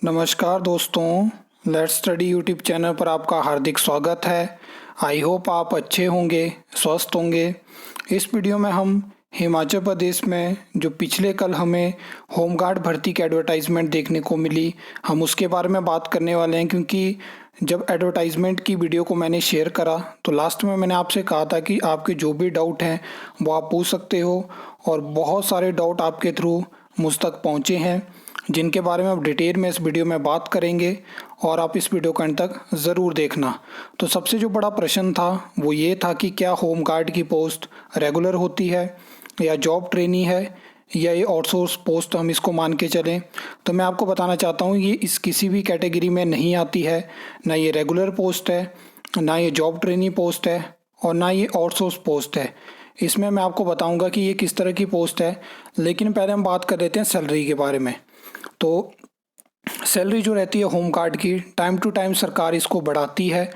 नमस्कार दोस्तों, let's study YouTube channel पर आपका हार्दिक स्वागत है। आई होप आप अच्छे होंगे, स्वस्थ होंगे। इस वीडियो में हम हिमाचल प्रदेश में जो पिछले कल हमें होमगार्ड भर्ती की एडवर्टाइजमेंट देखने को मिली, हम उसके बारे में बात करने वाले हैं। क्योंकि जब एडवर्टाइजमेंट की वीडियो को मैंने शेयर करा तो लास्ट में मैंने आपसे कहा था कि आपके जो भी डाउट हैं वो आप पूछ सकते हो, और बहुत सारे डाउट आपके थ्रू मुझ तक पहुँचे हैं जिनके बारे में अब डिटेल में इस वीडियो में बात करेंगे, और आप इस वीडियो को अंत तक ज़रूर देखना। तो सबसे जो बड़ा प्रश्न था वो ये था कि क्या होम गार्ड की पोस्ट रेगुलर होती है या जॉब ट्रेनी है या ये आउटसोर्स पोस्ट हम इसको मान के चलें। तो मैं आपको बताना चाहता हूँ ये इस किसी भी कैटेगरी में नहीं आती है। ना ये रेगुलर पोस्ट है, ना ये जॉब ट्रेनी पोस्ट है, और ना ये आउटसोर्स पोस्ट है। इसमें मैं आपको बताऊंगा कि ये किस तरह की पोस्ट है। लेकिन पहले हम बात कर लेते हैं सैलरी के बारे में। तो सैलरी जो रहती है होम गार्ड की, टाइम टू टाइम सरकार इसको बढ़ाती है,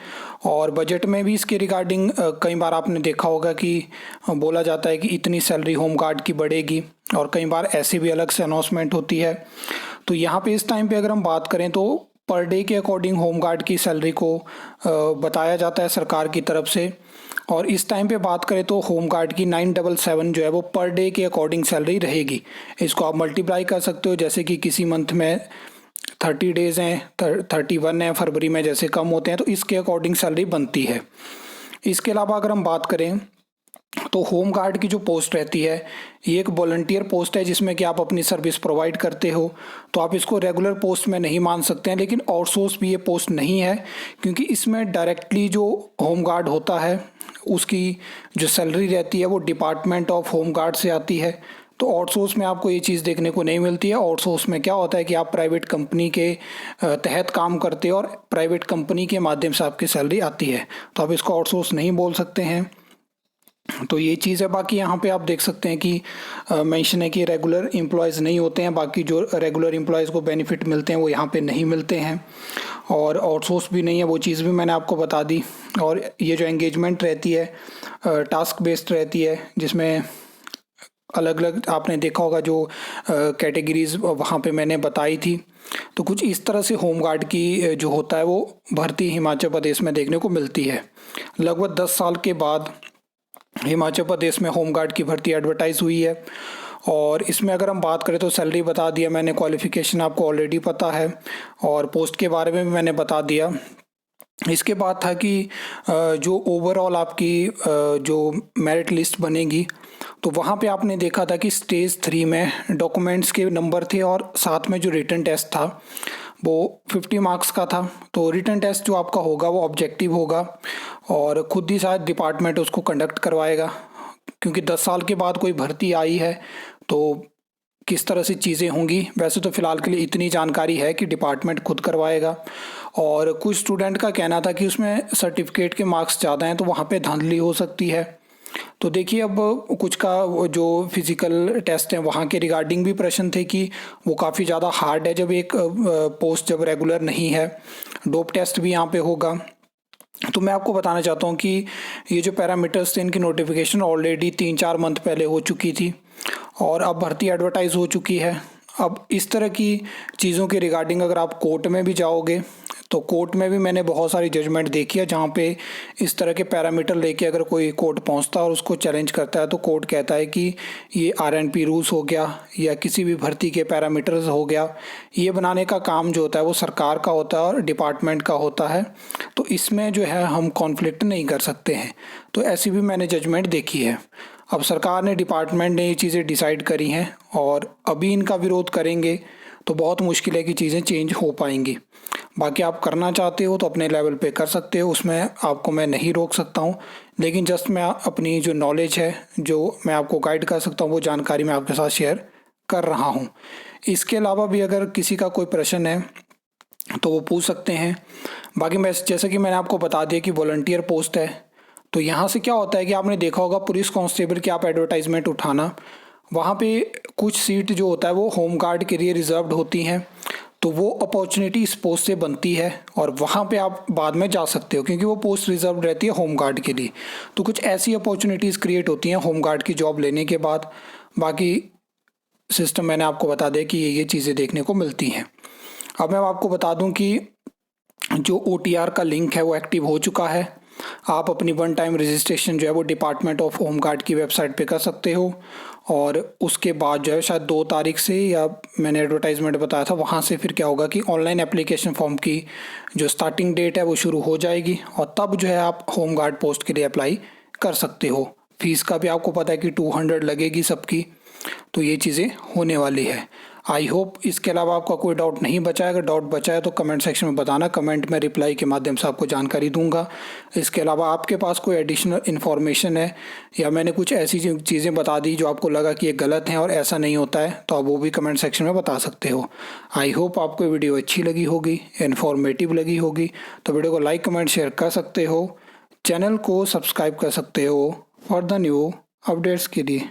और बजट में भी इसके रिगार्डिंग कई बार आपने देखा होगा कि बोला जाता है कि इतनी सैलरी होम गार्ड की बढ़ेगी, और कई बार ऐसे भी अलग से अनाउंसमेंट होती है। तो यहाँ पे इस टाइम पे अगर हम बात करें तो पर डे के अकॉर्डिंग होम गार्ड की सैलरी को बताया जाता है सरकार की तरफ से। और इस टाइम पे बात करें तो होम गार्ड की 977 जो है वो पर डे के अकॉर्डिंग सैलरी रहेगी। इसको आप मल्टीप्लाई कर सकते हो, जैसे कि किसी मंथ में 30 डेज़ हैं, 31 हैं, फरवरी में जैसे कम होते हैं तो इसके अकॉर्डिंग सैलरी बनती है। इसके अलावा अगर हम बात करें तो होम गार्ड की जो पोस्ट रहती है ये एक वॉलंटियर पोस्ट है, जिसमें कि आप अपनी सर्विस प्रोवाइड करते हो। तो आप इसको रेगुलर पोस्ट में नहीं मान सकते हैं। लेकिन आउटसोर्स भी ये पोस्ट नहीं है, क्योंकि इसमें डायरेक्टली जो होम गार्ड होता है उसकी जो सैलरी रहती है वो डिपार्टमेंट ऑफ होम गार्ड से आती है। तो आउटसोर्स में आपको ये चीज़ देखने को नहीं मिलती है। आउटसोर्स में क्या होता है कि आप प्राइवेट कंपनी के तहत काम करते हो, और प्राइवेट कंपनी के माध्यम से आपकी सैलरी आती है। तो आप इसको आउटसोर्स नहीं बोल सकते हैं। तो ये चीज़ है। बाकी यहाँ पे आप देख सकते हैं कि मेंशन है कि रेगुलर एम्प्लॉयज़ नहीं होते हैं। बाकी जो रेगुलर एम्प्लॉयज़ को बेनिफिट मिलते हैं वो यहाँ पे नहीं मिलते हैं, और आउटसोर्स भी नहीं है, वो चीज़ भी मैंने आपको बता दी। और ये जो एंगेजमेंट रहती है टास्क बेस्ड रहती है, जिसमें अलग अलग आपने देखा होगा जो कैटेगरीज वहाँ पे मैंने बताई थी। तो कुछ इस तरह से होम गार्ड की जो होता है वो भर्ती हिमाचल प्रदेश में देखने को मिलती है। लगभग 10 साल के बाद हिमाचल प्रदेश में होम गार्ड की भर्ती एडवर्टाइज हुई है। और इसमें अगर हम बात करें तो सैलरी बता दिया मैंने, क्वालिफ़िकेशन आपको ऑलरेडी पता है, और पोस्ट के बारे में भी मैंने बता दिया। इसके बाद था कि जो ओवरऑल आपकी जो मेरिट लिस्ट बनेगी, तो वहाँ पे आपने देखा था कि स्टेज 3 में डॉक्यूमेंट्स के नंबर थे, और साथ में जो रिटन टेस्ट था वो 50 मार्क्स का था। तो रिटन टेस्ट जो आपका होगा वो ऑब्जेक्टिव होगा, और खुद ही शायद डिपार्टमेंट उसको कंडक्ट करवाएगा। क्योंकि 10 साल के बाद कोई भर्ती आई है तो किस तरह से चीज़ें होंगी, वैसे तो फ़िलहाल के लिए इतनी जानकारी है कि डिपार्टमेंट खुद करवाएगा। और कुछ स्टूडेंट का कहना था कि उसमें सर्टिफिकेट के मार्क्स ज़्यादा हैं तो वहाँ पे धांधली हो सकती है। तो देखिए, अब कुछ का वो जो फिज़िकल टेस्ट हैं वहाँ के रिगार्डिंग भी प्रश्न थे कि वो काफ़ी ज़्यादा हार्ड है जब एक पोस्ट जब रेगुलर नहीं है। डोप टेस्ट भी यहाँ पे होगा। तो मैं आपको बताना चाहता हूँ कि ये जो पैरामीटर्स थे इनकी नोटिफिकेशन ऑलरेडी 3-4 मंथ पहले हो चुकी थी, और अब भर्ती एडवर्टाइज हो चुकी है। अब इस तरह की चीज़ों के रिगार्डिंग अगर आप कोर्ट में भी जाओगे तो कोर्ट में भी मैंने बहुत सारी जजमेंट देखी है, जहाँ पे इस तरह के पैरामीटर लेके अगर कोई कोर्ट पहुँचता है और उसको चैलेंज करता है तो कोर्ट कहता है कि ये आरएनपी रूल्स हो गया या किसी भी भर्ती के पैरामीटर्स हो गया, ये बनाने का काम जो होता है वो सरकार का होता है और डिपार्टमेंट का होता है। तो इसमें जो है हम कॉन्फ्लिक्ट नहीं कर सकते हैं। तो ऐसी भी मैंने जजमेंट देखी है। अब सरकार ने, डिपार्टमेंट ने ये चीज़ें डिसाइड करी हैं, और अभी इनका विरोध करेंगे तो बहुत मुश्किल है कि चीज़ें चेंज हो पाएंगी। बाकी आप करना चाहते हो तो अपने लेवल पे कर सकते हो, उसमें आपको मैं नहीं रोक सकता हूँ। लेकिन जस्ट मैं अपनी जो नॉलेज है, जो मैं आपको गाइड कर सकता हूँ, वो जानकारी मैं आपके साथ शेयर कर रहा हूँ। इसके अलावा भी अगर किसी का कोई प्रश्न है तो वो पूछ सकते हैं। बाकी मैं, जैसे कि मैंने आपको बता दिया कि वॉलंटियर पोस्ट है, तो यहाँ से क्या होता है कि आपने देखा होगा पुलिस कांस्टेबल की आप एडवर्टाइजमेंट उठाना, वहाँ पे कुछ सीट जो होता है वो होम गार्ड के लिए रिजर्व्ड होती हैं। तो वो अपॉर्चुनिटी इस पोस्ट से बनती है, और वहाँ पे आप बाद में जा सकते हो, क्योंकि वो पोस्ट रिजर्व रहती है होम गार्ड के लिए। तो कुछ ऐसी अपॉर्चुनिटीज़ क्रिएट होती हैं होम गार्ड की जॉब लेने के बाद। बाकी सिस्टम मैंने आपको बता दिया कि ये चीज़ें देखने को मिलती हैं। अब मैं आपको बता दूं कि जो OTR का लिंक है वो एक्टिव हो चुका है। आप अपनी वन टाइम रजिस्ट्रेशन जो है वो डिपार्टमेंट ऑफ होम गार्ड की वेबसाइट पे कर सकते हो, और उसके बाद जो है शायद 2 तारीख से, या मैंने एडवर्टाइजमेंट बताया था वहाँ से, फिर क्या होगा कि ऑनलाइन एप्लीकेशन फॉर्म की जो स्टार्टिंग डेट है वो शुरू हो जाएगी, और तब जो है आप होम गार्ड पोस्ट के लिए अप्लाई कर सकते हो। फीस का भी आपको पता है कि 200 लगेगी सबकी, तो ये चीज़ें होने वाली है। आई होप इसके अलावा आपका कोई डाउट नहीं बचा है। अगर डाउट बचा है तो कमेंट सेक्शन में बताना, कमेंट में रिप्लाई के माध्यम से आपको जानकारी दूंगा। इसके अलावा आपके पास कोई एडिशनल इन्फॉर्मेशन है, या मैंने कुछ ऐसी चीज़ें बता दी जो आपको लगा कि ये गलत हैं और ऐसा नहीं होता है, तो आप वो भी कमेंट सेक्शन में बता सकते हो। आई होप आपको वीडियो अच्छी लगी होगी, इन्फॉर्मेटिव लगी होगी, तो वीडियो को लाइक कमेंट शेयर कर सकते हो। चैनल को सब्सक्राइब कर सकते हो फॉर द न्यू अपडेट्स के लिए।